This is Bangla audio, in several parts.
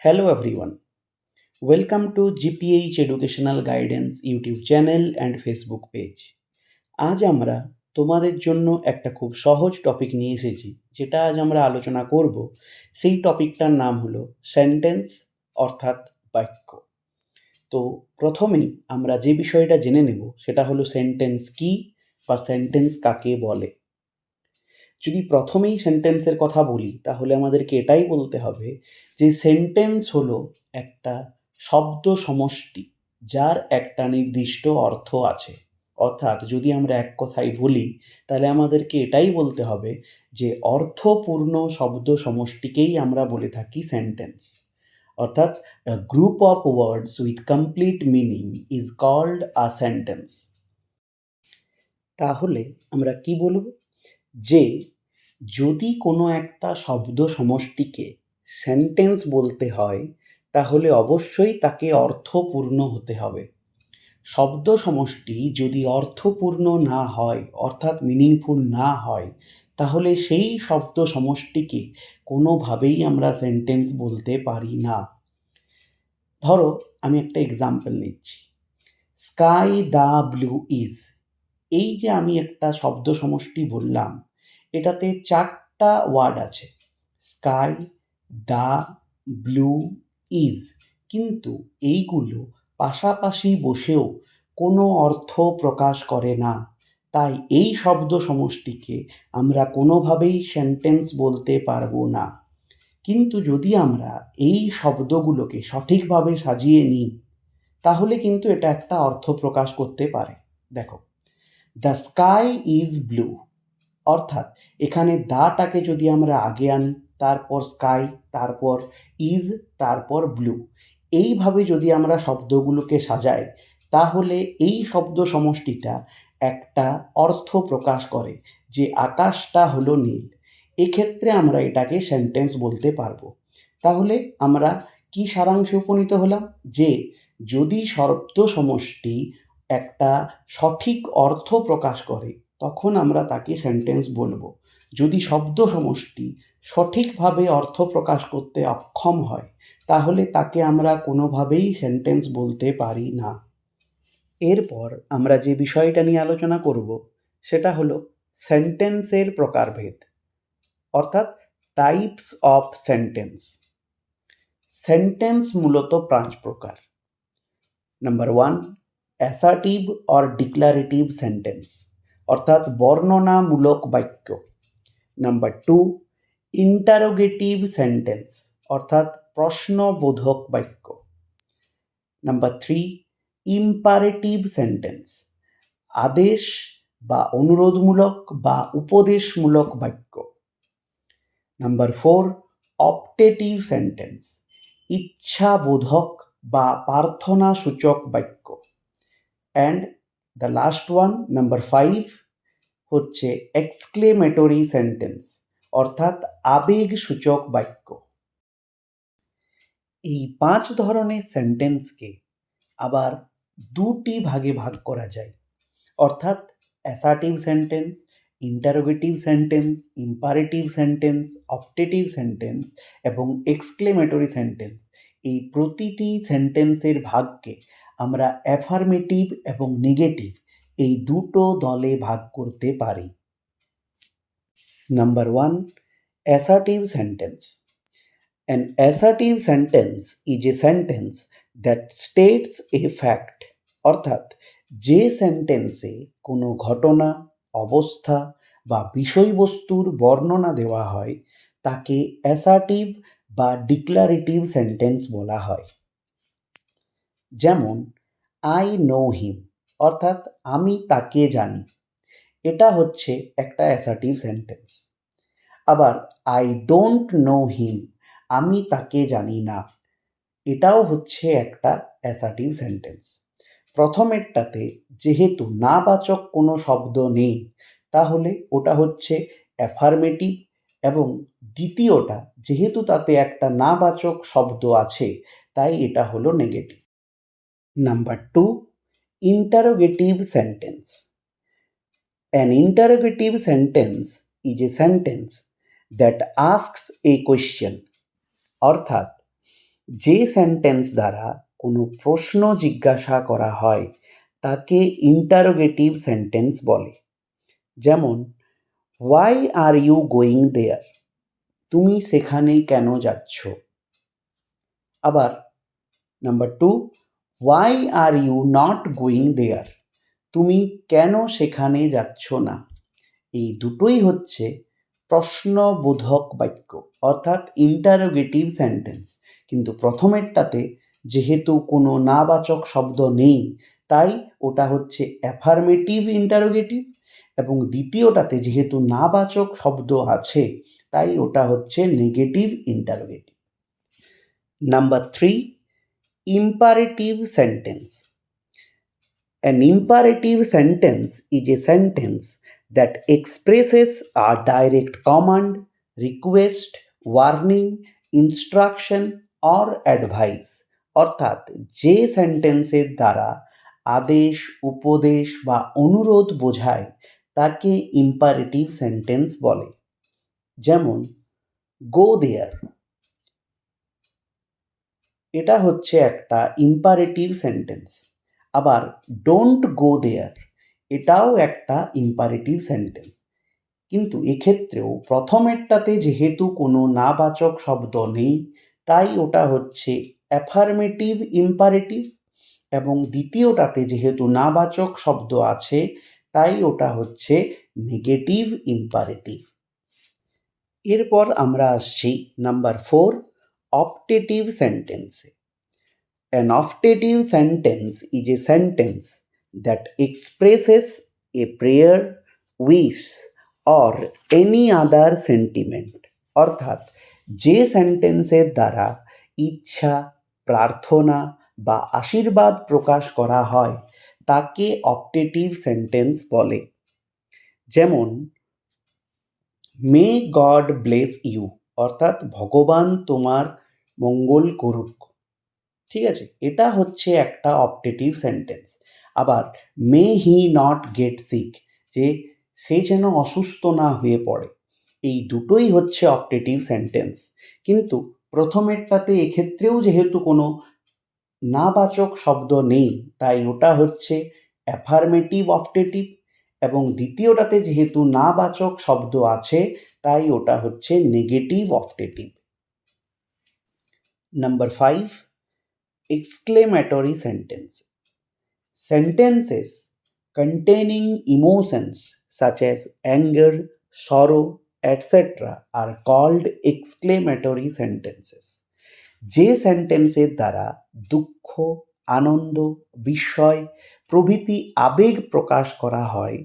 Hello everyone. Welcome to GPH Educational Guidance YouTube channel and Facebook page. আজ আমরা তোমাদের জন্য একটা খুব সহজ টপিক নিয়ে এসেছি, যেটা আজ আমরা আলোচনা করব। সেই টপিকটার নাম হলো সেন্টেন্স, অর্থাৎ বাক্য। তো প্রথমেই আমরা যে বিষয়টা জেনে নেব সেটা হলো সেন্টেন্স কি বা সেন্টেন্স কাকে বলে। যদি প্রথমেই সেন্টেন্সের কথা বলি তাহলে আমাদেরকে এটাই বলতে হবে যে সেন্টেন্স হলো একটা শব্দ সমষ্টি, যার একটা নির্দিষ্ট অর্থ আছে। অর্থাৎ যদি আমরা এক কথায় বলি তাহলে আমাদেরকে এটাই বলতে হবে যে অর্থপূর্ণ শব্দ সমষ্টিকেই আমরা বলে থাকি সেন্টেন্স। অর্থাৎ group of words with complete meaning is called a sentence. তাহলে আমরা কি বলবো? যে যদি কোনো একটা শব্দ সমষ্টিকে সেন্টেন্স বলতে হয় তাহলে অবশ্যই তাকে অর্থপূর্ণ হতে হবে। শব্দ সমষ্টি যদি অর্থপূর্ণ না হয়, অর্থাৎ মিনিংফুল না হয়, তাহলে সেই শব্দ সমষ্টিকে কোনোভাবেই আমরা সেন্টেন্স বলতে পারি না। ধরো আমি একটা এক্সাম্পল নিচ্ছি, স্কাই দ্য ব্লু ইজ। এই যে আমি একটা শব্দ সমষ্টি বললাম, এটাতে চারটা ওয়ার্ড আছে, স্কাই, দ্য, ব্লু, ইজ। কিন্তু এইগুলো পাশাপাশি বসেও কোনো অর্থ প্রকাশ করে না। তাই এই শব্দ সমষ্টিকে আমরা কোনোভাবেই সেন্টেন্স বলতে পারবো না। কিন্তু যদি আমরা এই শব্দগুলোকে সঠিকভাবে সাজিয়ে নিই তাহলে কিন্তু এটা একটা অর্থ প্রকাশ করতে পারে। দেখো, দ্য স্কাই ইজ ব্লু, অর্থাৎ এখানে দাটাকে যদি আমরা আগে আনি, তারপর স্কাই, তারপর ইজ, তারপর ব্লু, এইভাবে যদি আমরা শব্দগুলোকে সাজাই তাহলে এই শব্দ সমষ্টিটা একটা অর্থ প্রকাশ করে যে আকাশটা হলো নীল। এক্ষেত্রে আমরা এটাকে সেন্টেন্স বলতে পারবো। তাহলে আমরা কি সারাংশে উপনীত হলাম? যে যদি শব্দ সমষ্টি একটা সঠিক অর্থ প্রকাশ করে তখন আমরা তাকে সেন্টেন্স বলবো। যদি শব্দ সমষ্টি সঠিকভাবে অর্থ প্রকাশ করতে অক্ষম হয় তাহলে তাকে আমরা কোনোভাবেই সেন্টেন্স বলতে পারি না। এরপর আমরা যে বিষয়টা নিয়ে আলোচনা করব সেটা হলো সেন্টেন্সের প্রকারভেদ, অর্থাৎ টাইপস অফ সেন্টেন্স। সেন্টেন্স মূলত 5 প্রকার। Number 1, assertive or declarative sentence, অর্থাৎ বর্ণনামূলক বাক্য। নাম্বার 2, ইন্টারোগেটিভ সেন্টেন্স, অর্থাৎ প্রশ্নবোধক বাক্য। নাম্বার 3, ইম্পারেটিভ সেন্টেন্স, আদেশ বা অনুরোধমূলক বা উপদেশমূলক বাক্য। নাম্বার 4, অপটেটিভ সেন্টেন্স, ইচ্ছাবোধক বা প্রার্থনাসূচক বাক্য। And the last one, number 5, হচ্ছে এক্সক্লেমেটরি সেন্টেন্স, অর্থাৎ আবেগসূচক বাক্য। এই 5 ধরনের সেন্টেন্সকে আবার দুটি ভাগে ভাগ করা যায়, অর্থাৎ assertive sentence, interrogative sentence, imperative sentence, optative sentence এবং এক্সক্লেমেটরি সেন্টেন্স। এই প্রতিটি সেন্টেন্সের ভাগকে আমরা অ্যাফার্মেটিভ এবং নেগেটিভ এই দুটো দলে ভাগ করতে পারি। Number 1, assertive sentence. An assertive sentence is a sentence that states a fact, অর্থাৎ যে সেন্টেন্সে কোনো ঘটনা, অবস্থা বা বিষয়বস্তুর বর্ণনা দেওয়া হয় তাকে অ্যাসার্টিভ বা ডিক্লারেটিভ সেন্টেন্স বলা হয়। যেমন আই নো হিম, অর্থাৎ আমি তাকে জানি, এটা হচ্ছে একটা অ্যাসার্টিভ সেন্টেন্স। আবার আই ডোন্ট নো হিম, আমি তাকে জানি না, এটাও হচ্ছে একটা অ্যাসার্টিভ সেন্টেন্স। প্রথমেরটাতে যেহেতু নাবাচক কোনো শব্দ নেই তাহলে ওটা হচ্ছে অ্যাফার্মেটিভ, এবং দ্বিতীয়টা যেহেতু তাতে একটা নাবাচক শব্দ আছে তাই এটা হলো negative. Number 2, interrogative sentence. An interrogative sentence is a sentence that asks a question, অর্থাৎ যে সেন্টেন্স দ্বারা কোনো প্রশ্ন জিজ্ঞাসা করা হয় তাকে ইন্টারোগেটিভ সেন্টেন্স বলে। যেমন, why are you going there? তুমি সেখানে কেন যাচ্ছ? আবার number 2, why are you not going there? তুমি কেন সেখানে যাচ্ছ না? এই দুটোই হচ্ছে প্রশ্নবোধক বাক্য, অর্থাৎ ইন্টারোগেটিভ সেন্টেন্স। কিন্তু প্রথমেরটাতে যেহেতু কোনো নাবাচক শব্দ নেই, তাই ওটা হচ্ছে অ্যাফার্মেটিভ ইন্টারোগেটিভ, এবং দ্বিতীয়টাতে যেহেতু নাবাচক শব্দ আছে, তাই ওটা হচ্ছে negative interrogative. Number 3, imperative sentence. An imperative sentence is a sentence that expresses a direct command, request, warning, instruction or advice। অর্থাৎ যে সেন্টেন্সের দ্বারা আদেশ, উপদেশ বা অনুরোধ বোঝায় তাকে ইম্পারেটিভ সেন্টেন্স বলে। যেমন, গো দেয়ার, এটা হচ্ছে একটা ইম্পারেটিভ সেন্টেন্স। আবার ডোন্ট গো দেয়ার, এটাও একটা ইম্পারেটিভ সেন্টেন্স। কিন্তু এক্ষেত্রেও প্রথমেরটাতে যেহেতু কোনো নাবাচক শব্দ নেই, তাই ওটা হচ্ছে অ্যাফার্মেটিভ ইম্পারেটিভ, এবং দ্বিতীয়টাতে যেহেতু নাবাচক শব্দ আছে, তাই ওটা হচ্ছে নেগেটিভ ইম্পারেটিভ। এরপর আমরা আসছি নাম্বার 4, অপটেটিভ সেন্টেন্সে। An optative sentence is a sentence that expresses a prayer, wish or any other sentiment। অর্থাৎ যে সেন্টেন্সের দ্বারা ইচ্ছা, প্রার্থনা বা আশীর্বাদ প্রকাশ করা হয় তাকে অপটেটিভ সেন্টেন্স বলে। যেমন, মে গড ব্লেস ইউ, অর্থাৎ ভগবান তোমার মঙ্গল করুক। ঠিক আছে, এটা হচ্ছে একটা অপটেটিভ সেন্টেন্স। আবার মে হি নট গেট সিক, যে সে যেন অসুস্থ না হয়ে পড়ে, এই দুটোই হচ্ছে অপটেটিভ সেন্টেন্স। কিন্তু প্রথমেরটাতে এক্ষেত্রেও যেহেতু কোনো নাবাচক শব্দ নেই, তাই ওটা হচ্ছে অ্যাফার্মেটিভ অপটেটিভ, এবং দ্বিতীয়টাতে যেহেতু নাবাচক শব্দ আছে, তাই ওটা হচ্ছে negative optative. Number 5, exclamatory sentence. Sentences containing emotions such as anger, sorrow, etc. are called exclamatory sentences। যে সেন্টেন্সের দ্বারা দুঃখ, আনন্দ, বিস্ময় প্রভৃতি আবেগ প্রকাশ করা হয়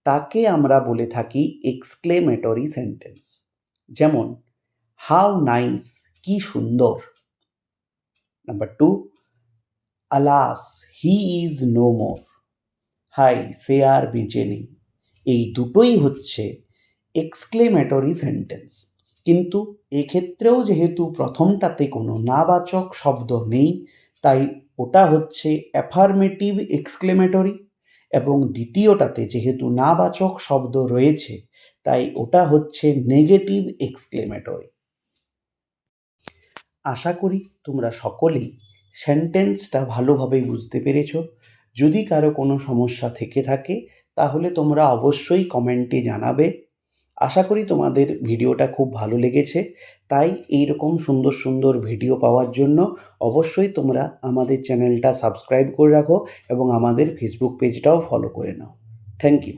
তাকে আমরা বলে থাকি এক্সক্লেমেটরি সেন্টেন্স। যেমন, হাউ নাইস, কি সুন্দর। Number 2, alas he is no more, হাই সে আর বেঁচে নেই। এই দুটোই হচ্ছে এক্সক্লেমেটরি সেন্টেন্স। কিন্তু এক্ষেত্রেও যেহেতু প্রথমটাতে কোনো নাবাচক শব্দ নেই, তাই ওটা হচ্ছে অ্যাফার্মেটিভ এক্সক্লেমেটরি, এবং দ্বিতীয়টাতে যেহেতু নাবাচক শব্দ রয়েছে, তাই ওটা হচ্ছে নেগেটিভ এক্সক্লেমেটরি। আশা করি তোমরা সকলেই সেন্টেন্সটা ভালোভাবে বুঝতে পেরেছ। যদি কারো কোনো সমস্যা থেকে থাকে তাহলে তোমরা অবশ্যই কমেন্টে জানাবে। আশা করি তোমাদের ভিডিওটা খুব ভালো লেগেছে। তাই এইরকম সুন্দর সুন্দর ভিডিও পাওয়ার জন্য অবশ্যই তোমরা আমাদের চ্যানেলটা সাবস্ক্রাইব করে রাখো এবং আমাদের ফেসবুক পেজটাও ফলো করে নাও। Thank you.